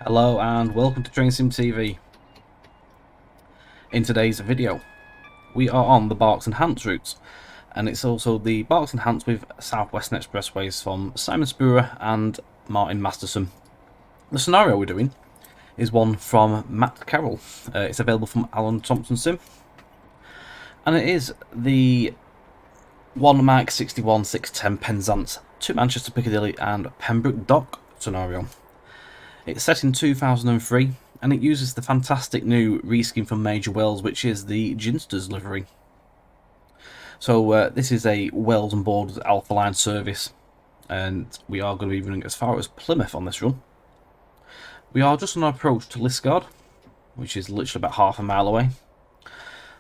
Hello and welcome to Train Sim TV. In today's video, we are on the Berks Hants route, and it's also the Berks Hants with South Western Expressways from Simon Spoorer and Martin Masterson. The scenario we're doing is one from Matt Carroll. It's available from Alan Thompson Sim, and it is the 1 Mike 61 610 Penzance to Manchester Piccadilly and Pembroke Dock scenario. It's set in 2003 and it uses the fantastic new reskin from Major Wells, which is the Ginsters livery. So this is a Wells and Borders Alpha Line service, and we are going to be running as far as Plymouth on this run. We are just on our approach to Liskeard, which is literally about half a mile away.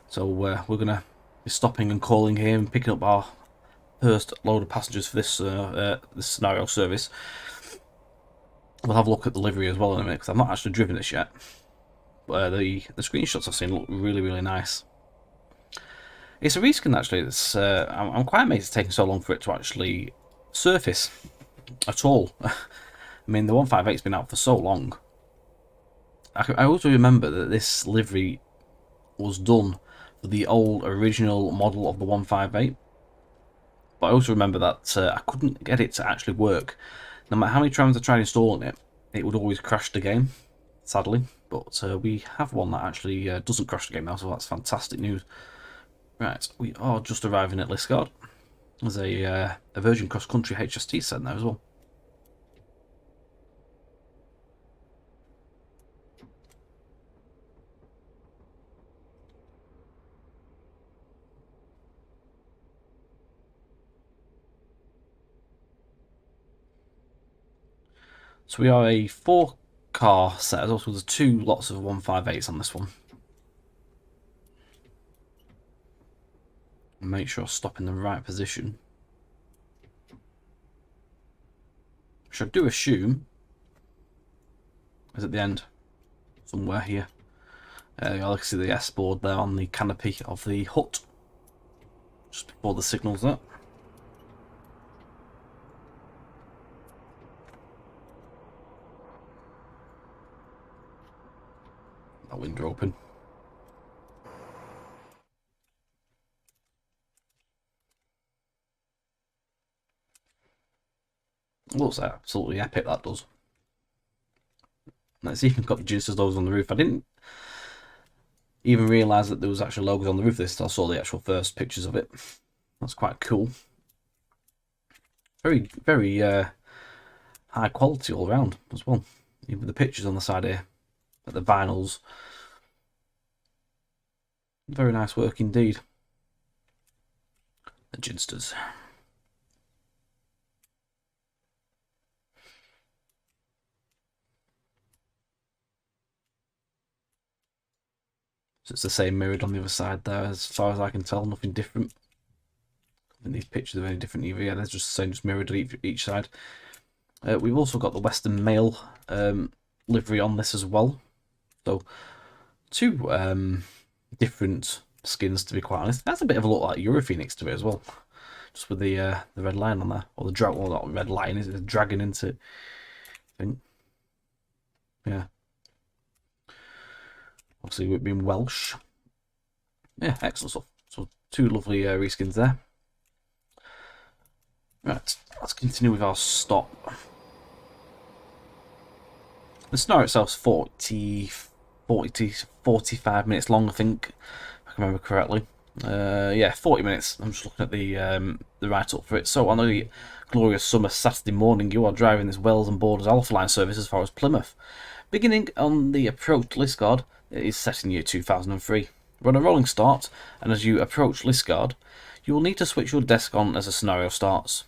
So we're going to be stopping and calling here and picking up our first load of passengers for this scenario service. We'll have a look at the livery as well in a minute, because I've not actually driven this yet. But the screenshots I've seen look really, really nice. It's a reskin actually. It's I'm quite amazed it's taking so long for it to actually surface at all. I mean, the 158's been out for so long. I also remember that this livery was done for the old original model of the 158. But I also remember that I couldn't get it to actually work. No matter how many times I tried installing it, it would always crash the game, sadly. But we have one that actually doesn't crash the game now, so that's fantastic news. Right, we are just arriving at Liskeard. There's a Virgin Cross Country HST set there as well. So we are a 4-car set. There's also 2 lots of 158s on this one. Make sure I stop in the right position. Which I do assume is at the end, somewhere here. You can see the S board there on the canopy of the hut, just before the signal's there. That window open. Looks absolutely epic, that does. It's even got the Ginsters logos on the roof. I didn't even realise that there was actually logos on the roof of this until I saw the actual first pictures of it. That's quite cool. Very, very high quality all around as well. Even the pictures on the side here, the vinyls. Very nice work indeed. The Ginsters. So it's the same mirrored on the other side there, as far as I can tell, nothing different. In these pictures are very different either. Yeah, they're just the same, just mirrored each side. We've also got the Western Mail livery on this as well. So 2 different skins, to be quite honest. That's a bit of a look like Europhoenix to it as well, just with the red line on there, or the dragon. Well, not red line, is it? The dragon into it, I think. Yeah. Obviously, with being Welsh. Yeah, excellent stuff. So 2 lovely reskins there. Right, let's continue with our stop. The scenario itself's 40 to 45 minutes long, I think, if I can remember correctly. Yeah, 40 minutes. I'm just looking at the write-up for it. So on a glorious summer Saturday morning, you are driving this Wells and Borders Alpha Line service as far as Plymouth. Beginning on the approach to Liskeard, it is set in year 2003. We're on a rolling start, and as you approach Liskeard, you will need to switch your desk on as the scenario starts.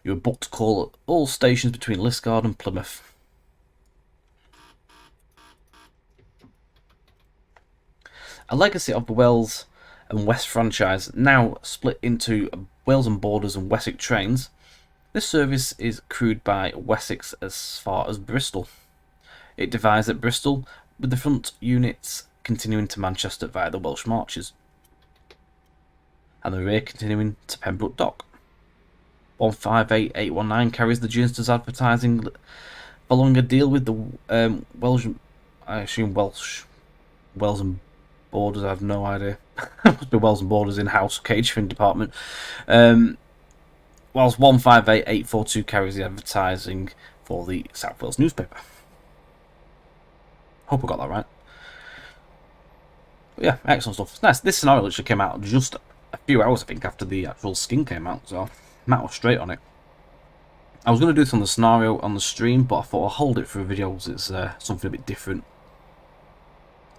You are booked to call at all stations between Liskeard and Plymouth. A legacy of the Wells and West franchise, now split into Wales and Borders and Wessex trains, this service is crewed by Wessex as far as Bristol. It divides at Bristol, with the front units continuing to Manchester via the Welsh Marches, and the rear continuing to Pembroke Dock. 158819 carries the Ginsters advertising following a deal with the Welsh, I assume Wells and Borders. I have no idea. Must be Wells and Borders in-house catering department. Whilst 158842 carries the advertising for the South Wales newspaper. Hope I got that right. But yeah, excellent stuff. It's nice. This scenario literally came out just a few hours, I think, after the actual skin came out, so Matt was straight on it. I was going to do this on the scenario on the stream, but I thought I'll hold it for a video because it's something a bit different.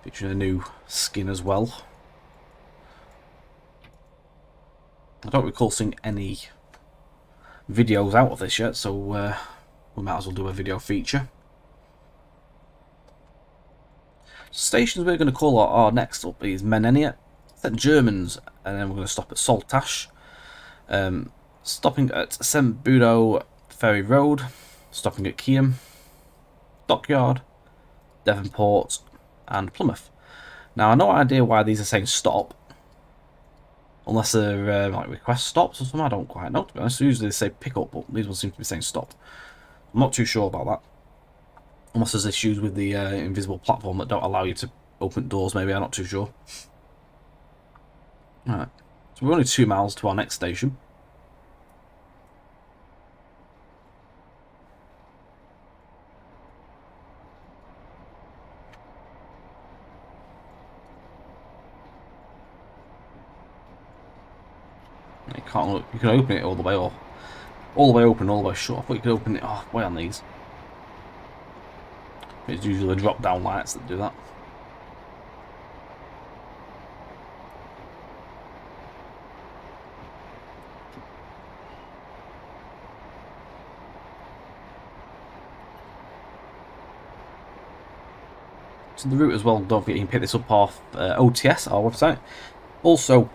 Featuring a new skin as well. I don't recall seeing any videos out of this yet, so we might as well do a video feature. Stations we're going to call our next up is Menheniot, then Germans, and then we're going to stop at Saltash. Stopping at St Budeaux Ferry Road, stopping at Keyham, Dockyard, Devonport, and Plymouth. Now, I have no idea why these are saying stop, unless they're like request stops or something. I don't quite know, to be honest. Usually they say pick up, but these ones seem to be saying stop. I'm not too sure about that. Unless there's issues with the invisible platform that don't allow you to open doors, maybe. I'm not too sure. Alright, so we're only 2 miles to our next station. You can't look, you can open it all the way, or all the way open, all the way shut. I thought you could open it halfway on these. It's usually the drop down lights that do that. So the route as well, don't forget you can pick this up off OTS, our website. Also,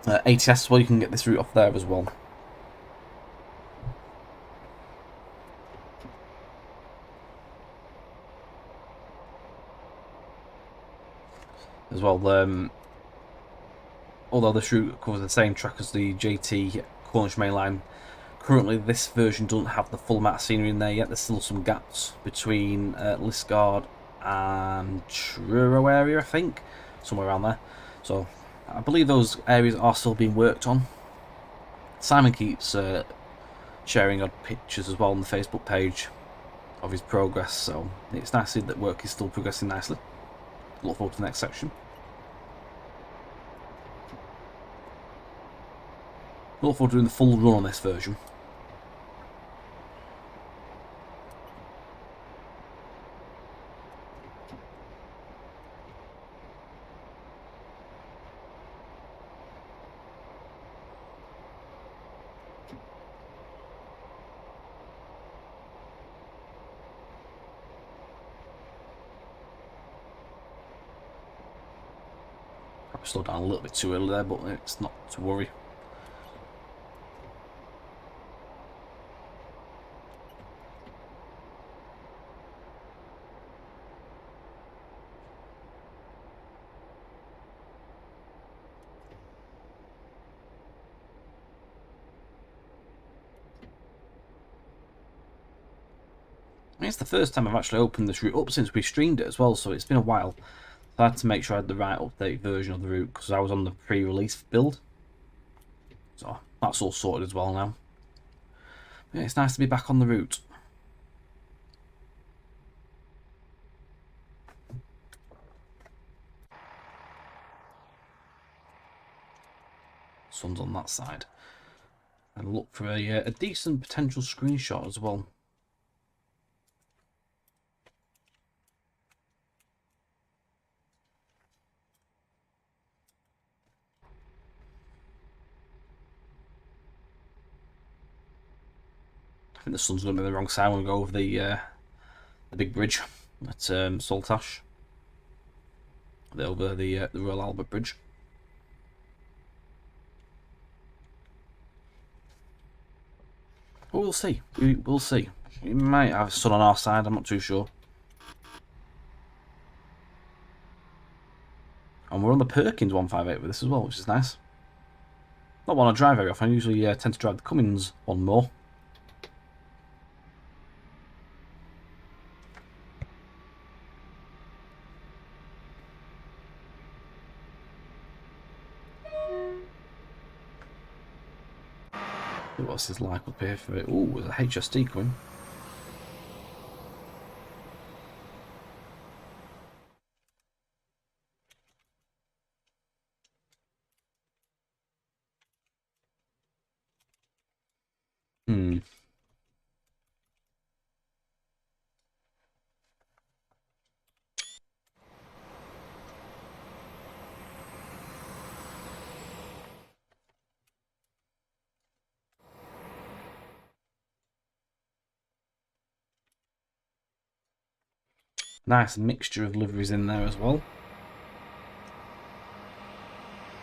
ATS as well, you can get this route off there as well. As well, although this route covers the same track as the JT Cornish Main Line, currently this version doesn't have the full amount of scenery in there yet. There's still some gaps between Liskeard and Truro area, I think, somewhere around there. So I believe those areas are still being worked on. Simon keeps sharing odd pictures as well on the Facebook page of his progress, so it's nice to see that work is still progressing nicely. Look forward to the next section. Look forward to doing the full run on this version. Probably slowed down a little bit too early there, but it's not to worry. It's the first time I've actually opened this route up since we streamed it as well, so it's been a while. So I had to make sure I had the right update version of the route because I was on the pre-release build. So that's all sorted as well now. Yeah, it's nice to be back on the route. Sun's on that side. And look for a decent potential screenshot as well. I think the sun's going to be on the wrong side when we go over the big bridge at Saltash. Over the Royal Albert Bridge. But we'll see. We'll see. We might have sun on our side. I'm not too sure. And we're on the Perkins 158 with this as well, which is nice. Not one I drive very often. I usually tend to drive the Cummins one more. What's this like up here for it? Ooh, there's a HST coming. Hmm. Nice mixture of liveries in there as well.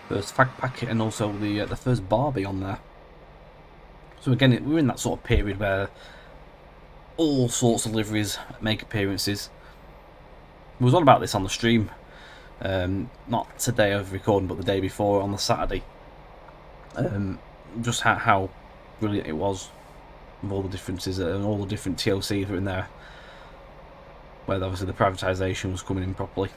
First fag packet and also the first Barbie on there. So again, we're in that sort of period where all sorts of liveries make appearances. We was on about this on the stream, not today of recording, but the day before on the Saturday. Just how brilliant it was with all the differences and all the different TLCs that were in there, where obviously the privatisation was coming in properly.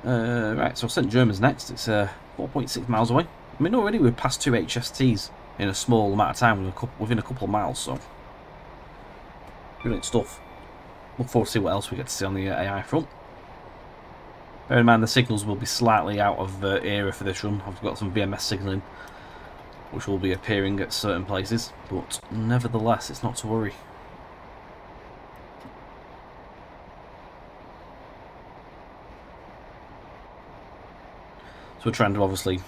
Right, so St Germans next. It's 4.6 miles away. I mean, already we're past 2 HSTs in a small amount of time, within a couple of miles, so brilliant stuff. Look forward to see what else we get to see on the AI front. Bear in mind the signals will be slightly out of era for this run. I've got some VMS signalling which will be appearing at certain places, but nevertheless it's not to worry. So we're trying to obviously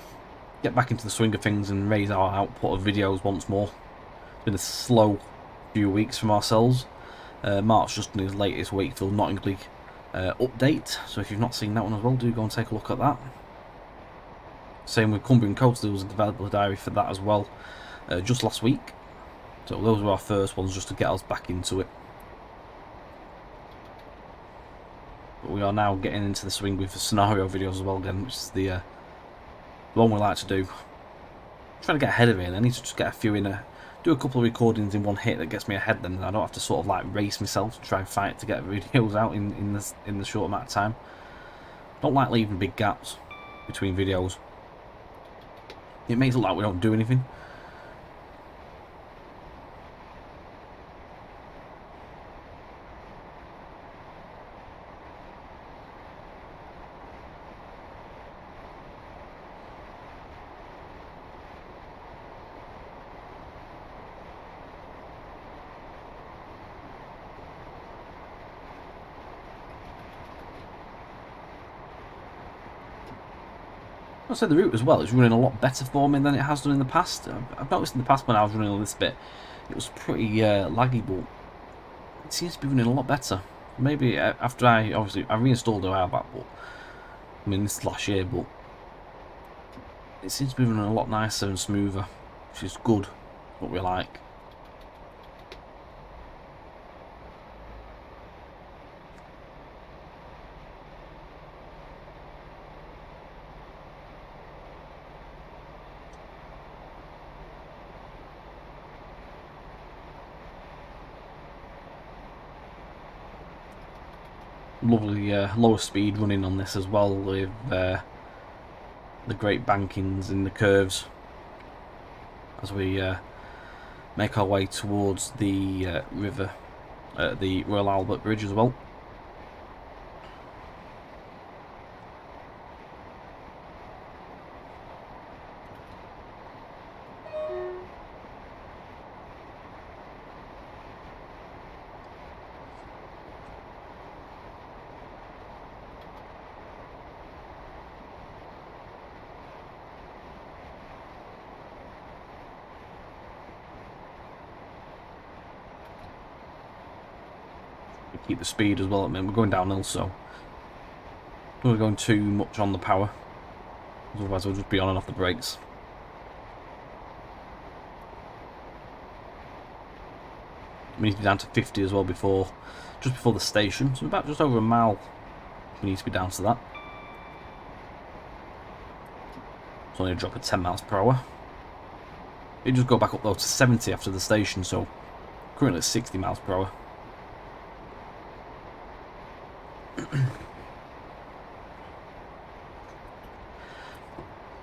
get back into the swing of things and raise our output of videos once more. It's been a slow few weeks from ourselves. Mark's just done his latest Wakefield Nottingham League update, so if you've not seen that one as well, do go and take a look at that. Same with Cumbrian Coast, there was a developer diary for that as well, just last week. So those were our first ones just to get us back into it. But we are now getting into the swing with the scenario videos as well again, which is the one we like to do. I'm trying to get ahead of it, and I need to just get a few in do a couple of recordings in one hit that gets me ahead, then I don't have to sort of like race myself to try and fight to get videos out in the short amount of time. Don't like leaving big gaps between videos. It makes it look like we don't do anything. I said the route as well is running a lot better for me than it has done in the past. I've noticed in the past when I was running on this bit, it was pretty laggy, but it seems to be running a lot better. Maybe after I reinstalled the Outback, but I mean this last year, but it seems to be running a lot nicer and smoother, which is good. What we like. Lovely lower speed running on this as well, with the great bankings in the curves as we make our way towards the river, the Royal Albert Bridge as well. Keep the speed as well. I mean, we're going downhill, so don't want to go too much on the power, otherwise we'll just be on and off the brakes. We need to be down to 50 as well just before the station, so about just over a mile we need to be down to that. It's only a drop of 10 miles per hour. It just go back up though to 70 after the station, so currently at 60 miles per hour.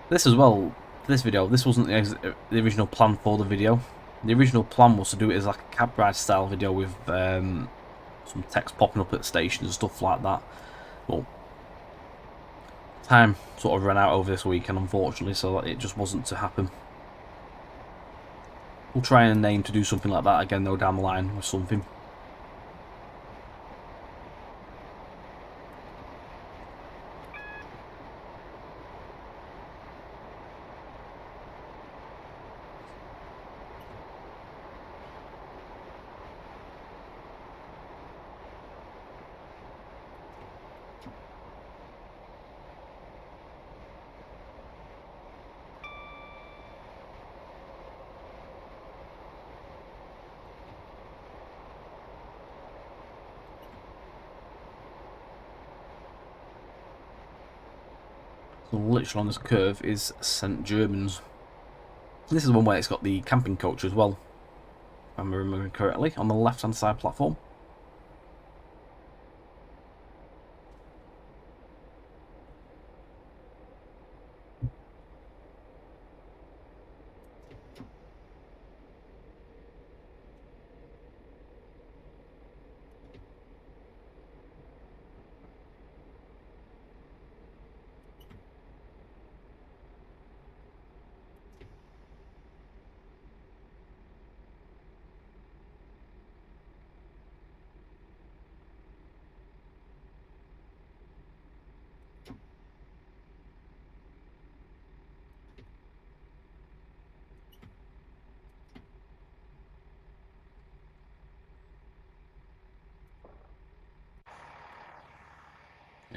This as well, this video, this wasn't the original plan for the video. The original plan was to do it as like a cab ride style video with some text popping up at stations and stuff like that. Well, time sort of ran out over this weekend, unfortunately, so it just wasn't to happen. We'll try and aim to do something like that again though down the line with something. So literally on this curve is St. Germans. This is the one where it's got the camping coach as well, if I'm remembering correctly, on the left hand side platform.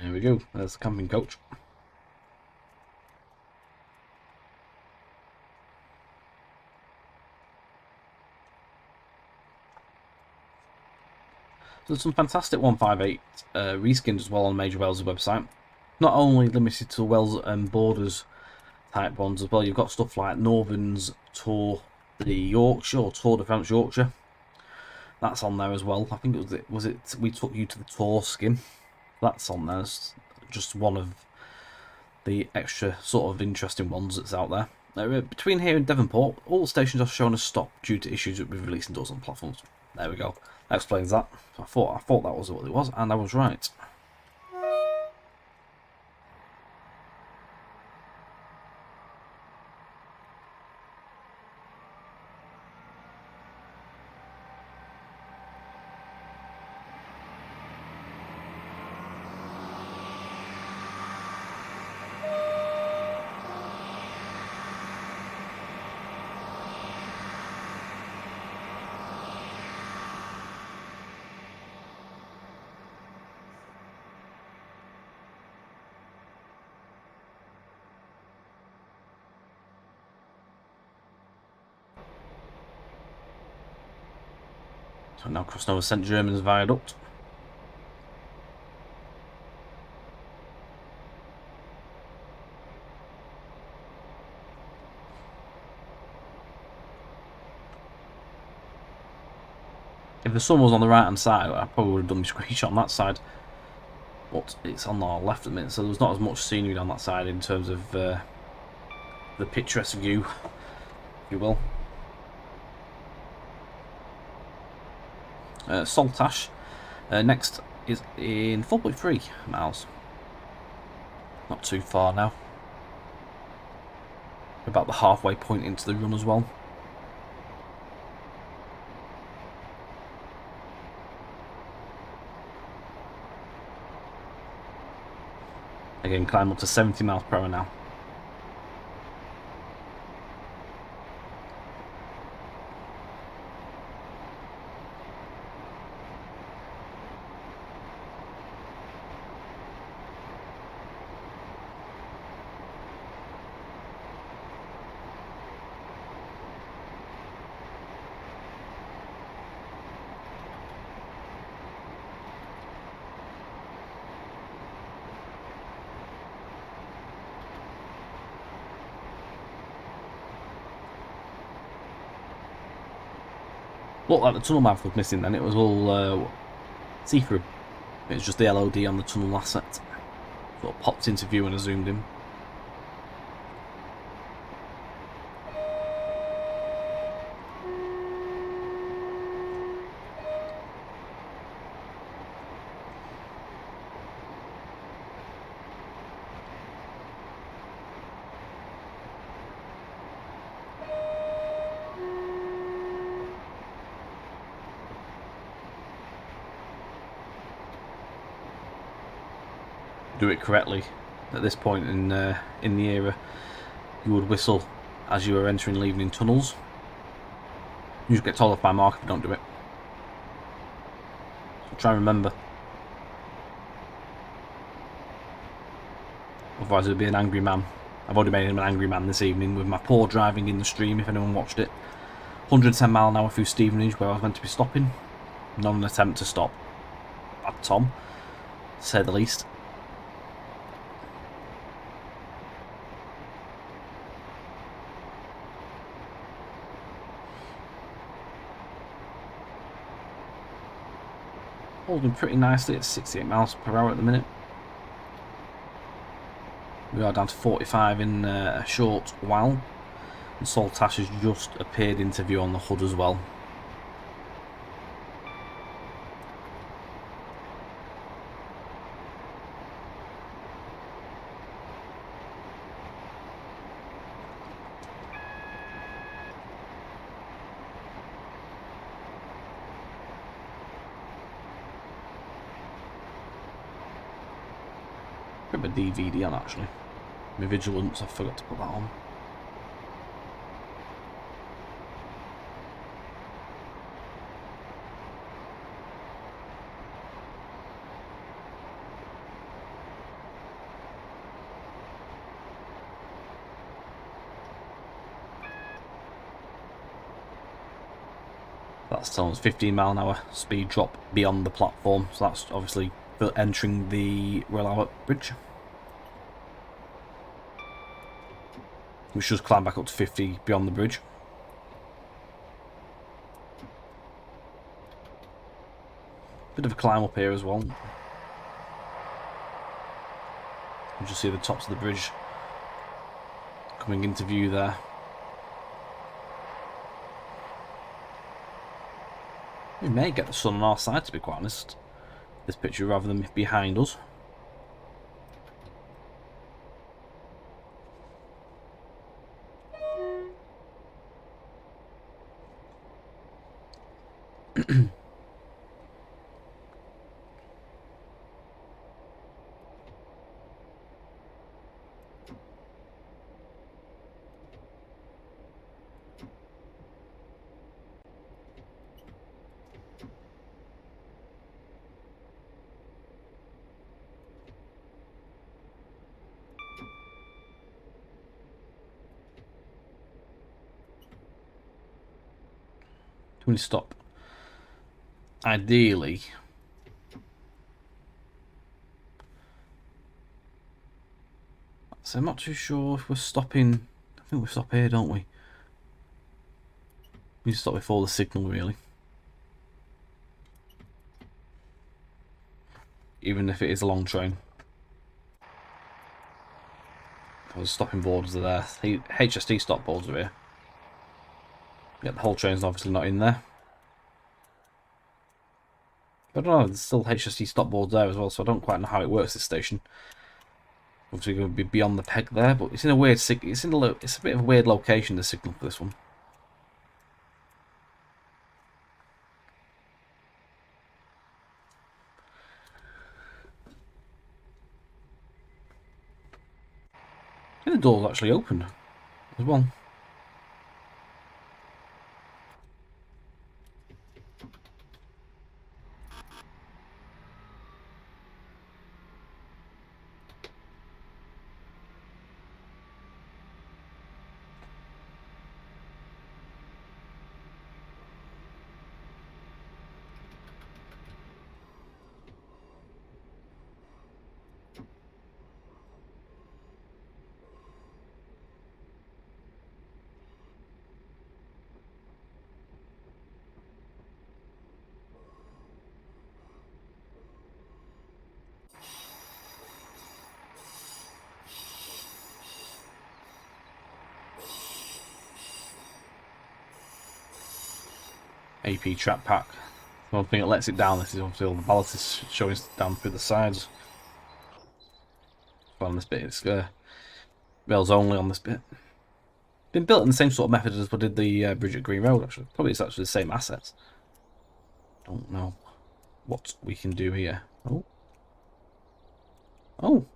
There we go, there's the camping coach. So there's some fantastic 158 reskins as well on Major Wales' website. Not only limited to Wales and Borders type ones as well, you've got stuff like Northern's Tour the Yorkshire or Tour de France Yorkshire. That's on there as well. I think it was We Took You to the Tour skin. That's on there. It's just one of the extra sort of interesting ones that's out there. Between here and Devonport, all stations are shown as stopped due to issues with releasing doors on platforms. There we go. That explains that. I thought that was what it was, and I was right. So now crossing over St. Germans Viaduct. If the sun was on the right hand side, I probably would have done my screenshot on that side. But it's on our left at the minute, so there's not as much scenery on that side in terms of the picturesque view, if you will. Saltash next is in 4.3 miles. Not too far now. About the halfway point into the run as well. Again, climb up to 70 miles per hour now. Looked like the tunnel mouth was missing then, it was all see-through. It's just the LOD on the tunnel asset. Sort of popped into view when I zoomed in. Do it correctly at this point in the era, you would whistle as you were entering and leaving in tunnels. You just get told off by Mark if you don't do it. So try and remember. Otherwise it'll be an angry man. I've already made him an angry man this evening with my poor driving in the stream, if anyone watched it. 110 mile an hour through Stevenage where I was meant to be stopping. Not an attempt to stop. Bad Tom, to say the least. Holding pretty nicely at 68 miles per hour at the minute. We are down to 45 in a short while. And Saltash has just appeared into view on the HUD as well. Put my DVD on actually. My vigilance, I forgot to put that on. That's telling us 15 mile an hour speed drop beyond the platform, so that's obviously for entering the Royal Albert Bridge. We should climb back up to 50 beyond the bridge. Bit of a climb up here as well. You just see the tops of the bridge coming into view there. We may get the sun on our side, to be quite honest, this picture, rather than behind us. When we stop, ideally, so I'm not too sure if we're stopping. I think we stop here, don't we? We stop before the signal, really. Even if it is a long train. The stopping boards are there. The HSD stop boards are here. Yeah, the whole train's obviously not in there. But I don't know, there's still HSD stop boards there as well, so I don't quite know how it works, this station. Obviously going to be beyond the peg there, but it's in a weird it's a bit of a weird location, the signal for this one. I think the door's actually open as well. AP trap pack. One thing that lets it down, this is obviously all the ballast is showing down through the sides. But on this bit, it's rails only on this bit. Been built in the same sort of method as what did the bridge at Green Road, actually. Probably it's actually the same assets. Don't know what we can do here. Oh. Oh.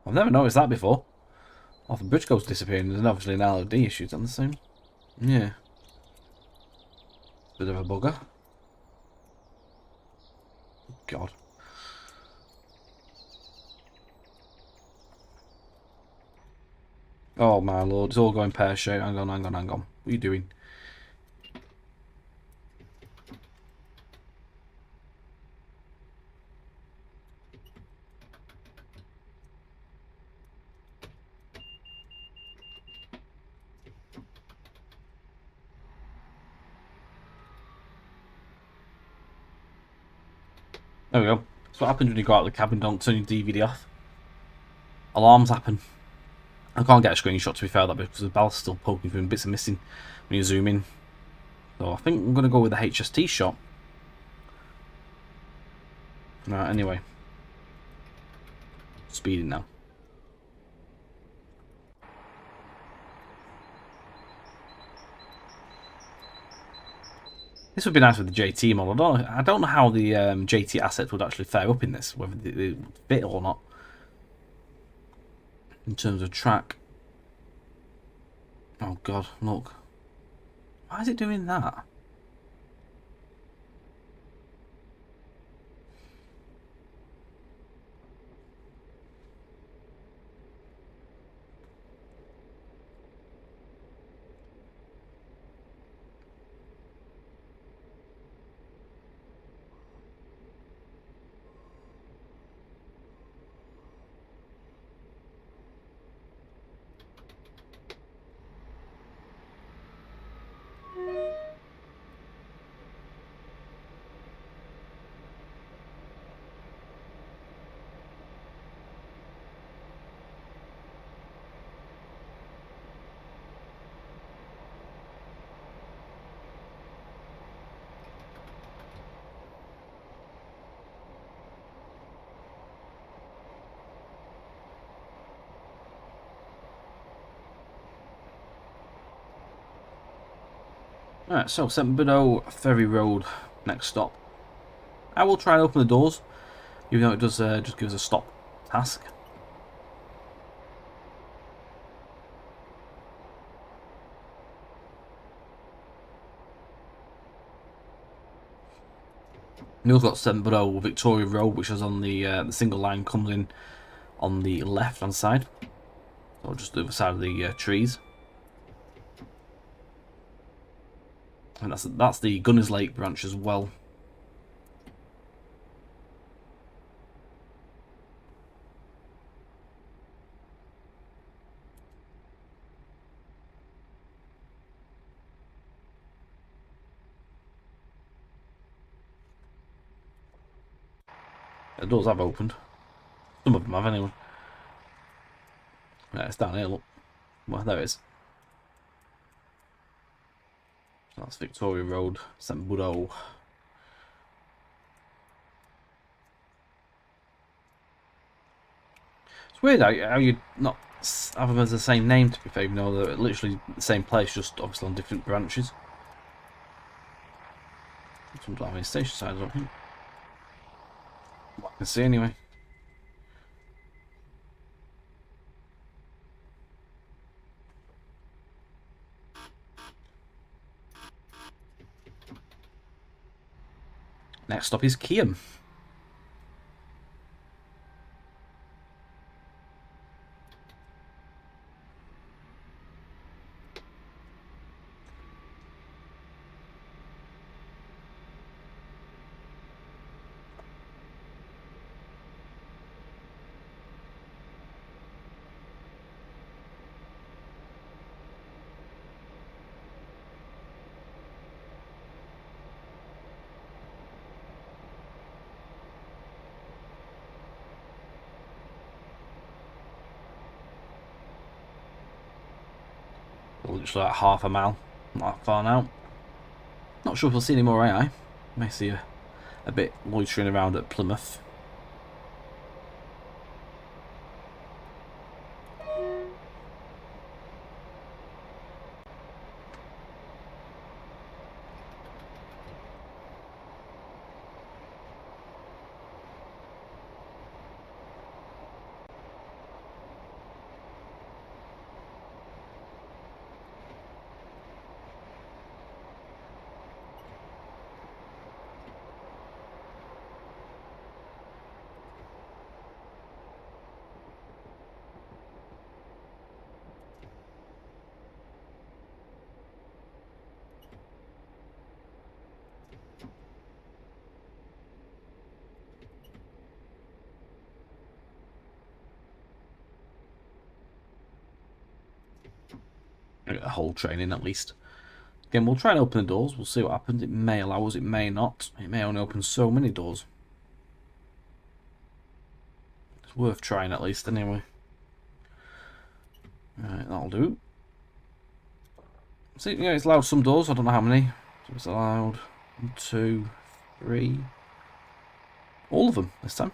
I've never noticed that before. Off the bridge goes disappearing, there's obviously an LOD issue on the same. Yeah. Bit of a bugger. God. Oh my lord, it's all going pear-shaped. Hang on. What are you doing? There we go. That's what happens when you go out of the cabin, don't turn your DVD off. Alarms happen. I can't get a screenshot to be fair, that because the ballast still poking through and bits are missing when you zoom in. So I think I'm going to go with the HST shot. Right, anyway. Speeding now. This would be nice with the JT model. I don't know how the JT assets would actually fare up in this, whether they would fit or not. In terms of track. Oh god, look. Why is it doing that? Alright, so St. Budeaux Ferry Road, next stop. I will try and open the doors, even though it does just give us a stop task. And we've got St. Budeaux Victoria Road, which is on the single line, comes in on the left hand side, or just the other side of the trees. And that's the Gunners Lake branch as well. The doors have opened. Some of them have anyway. Yeah, it's down here, look. Well, there it is. That's Victoria Road, St. Budeaux. It's weird how you not have them as the same name, to be fair, even though they're literally the same place, just obviously on different branches. Some don't have any station signs, I don't think. What I can see anyway. Next stop is Keyham. Looks like half a mile Not that far now. Not sure if we'll see any more AI. May see a bit loitering around at Plymouth. A whole training at least. Again, we'll try and open the doors. We'll see what happens. It may allow us, it may not. It may only open so many doors. It's worth trying at least anyway. Right, that'll do. See, yeah, it's allowed some doors. I don't know how many. So it's allowed 1, 2, 3. All of them this time.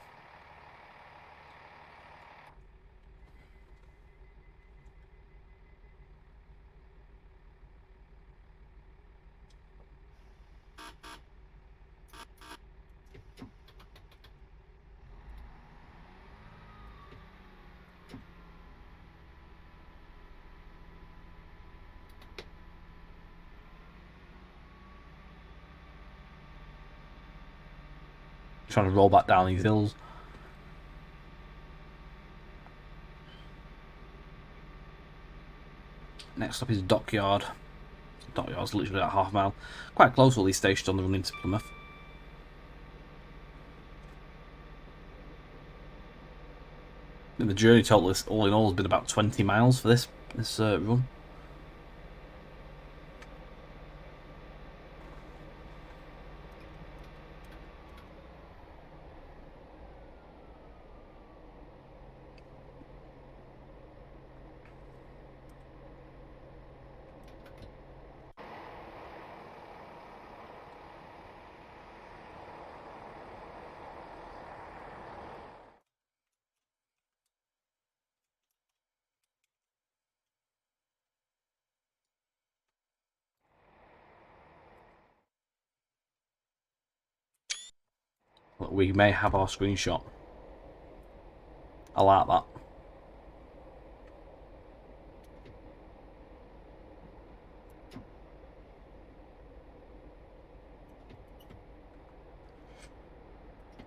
Trying to roll back down these hills. Next up is Dockyard. Dockyard's literally about half a mile. Quite close, all these stations on the run into Plymouth. And the journey total, all in all, has been about 20 miles for this run. We may have our screenshot. I like that.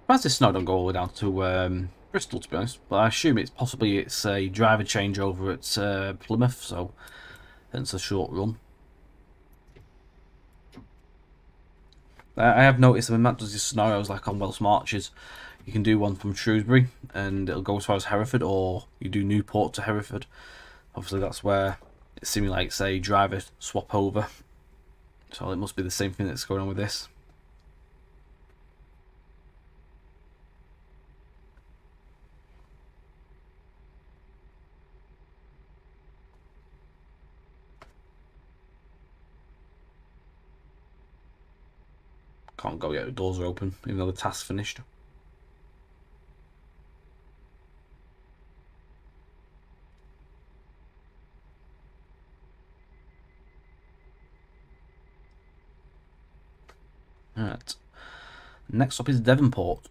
Perhaps this snow don't go all the way down to Bristol, to be honest, but I assume it's a driver changeover at Plymouth, so hence a short run. I have noticed that when Matt does his scenarios, like on Welsh Marches, you can do one from Shrewsbury and it'll go as far as Hereford, or you do Newport to Hereford. Obviously that's where it simulates a driver swap over, so it must be the same thing that's going on with this. Can't go yet, the doors are open, even though the task's finished. Alright. Next up is Devonport.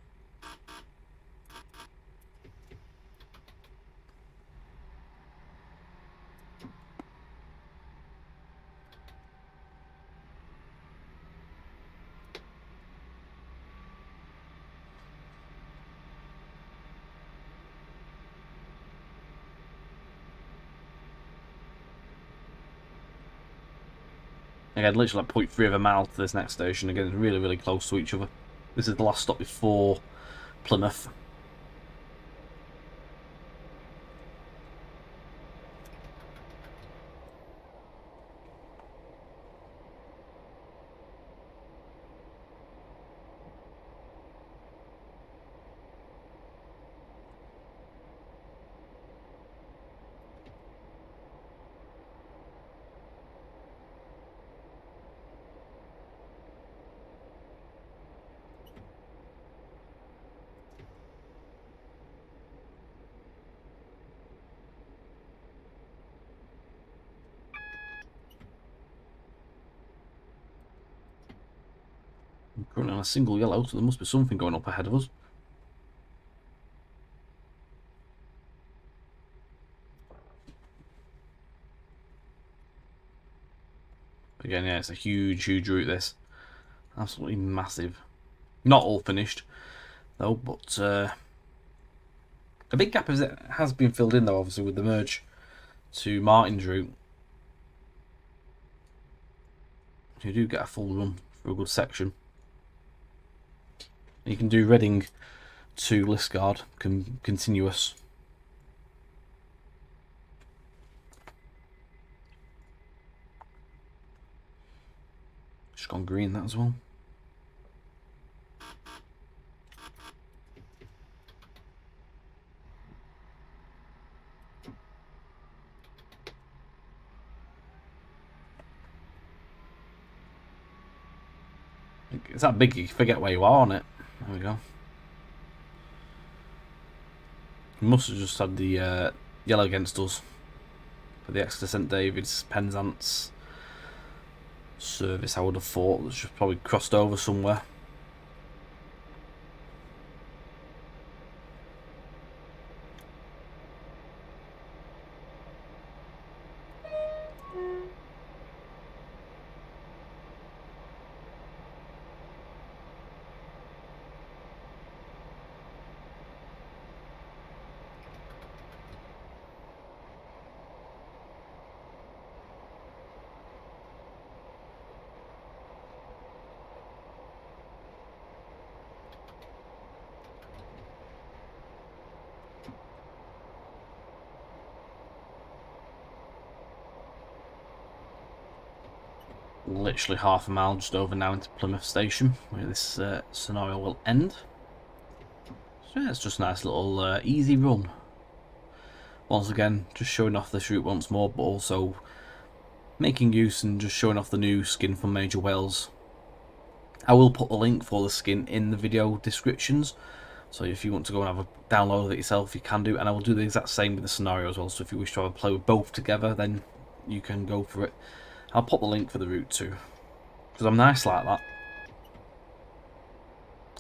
Again, literally like 0.3 of a mile to this next station. Again, it's really, really close to each other. This is the last stop before Plymouth. Currently on a single yellow, so there must be something going up ahead of us. Again, yeah, it's a huge, huge route, this. Absolutely massive. Not all finished, though, but a big gap has been filled in, though, obviously, with the merge to Martin's route. You do get a full run for a good section. You can do Reading to Liskeard, continuous. Just gone green, that as well. It's that big you forget where you are on it. There we go. We must have just had the yellow against us for the extra St David's Penzance service. I would have thought that's just probably crossed over somewhere. Literally half a mile just over now into Plymouth station, where this scenario will end. So yeah, it's just a nice little easy run. Once again, just showing off this route once more, but also making use and just showing off the new skin from Major Wales. I will put the link for the skin in the video descriptions, so if you want to go and have a download of it yourself, you can do, and I will do the exact same with the scenario as well, so if you wish to have a play with both together, then you can go for it. I'll put the link for the route too, because I'm nice like that.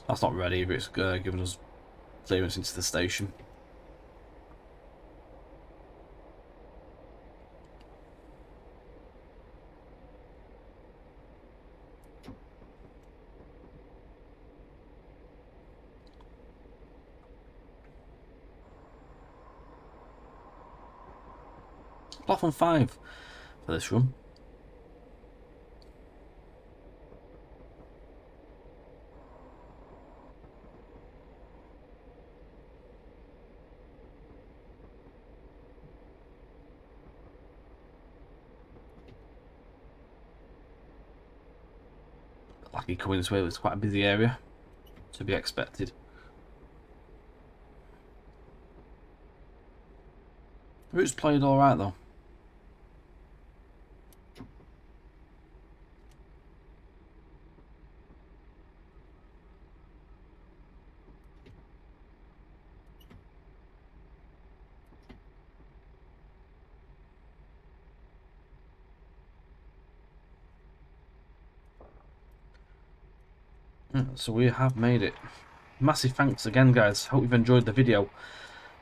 That's not ready, but it's giving us clearance into the station. Platform 5 for this run. Lucky coming this way, it's quite a busy area, to be expected. The route's played alright though. So we have made it. Massive thanks again, guys. Hope you've enjoyed the video.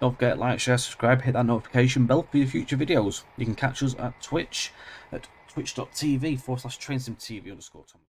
Don't forget, like, share, subscribe, hit that notification bell for your future videos. You can catch us at Twitch at twitch.tv/TrainSimTV_Tom.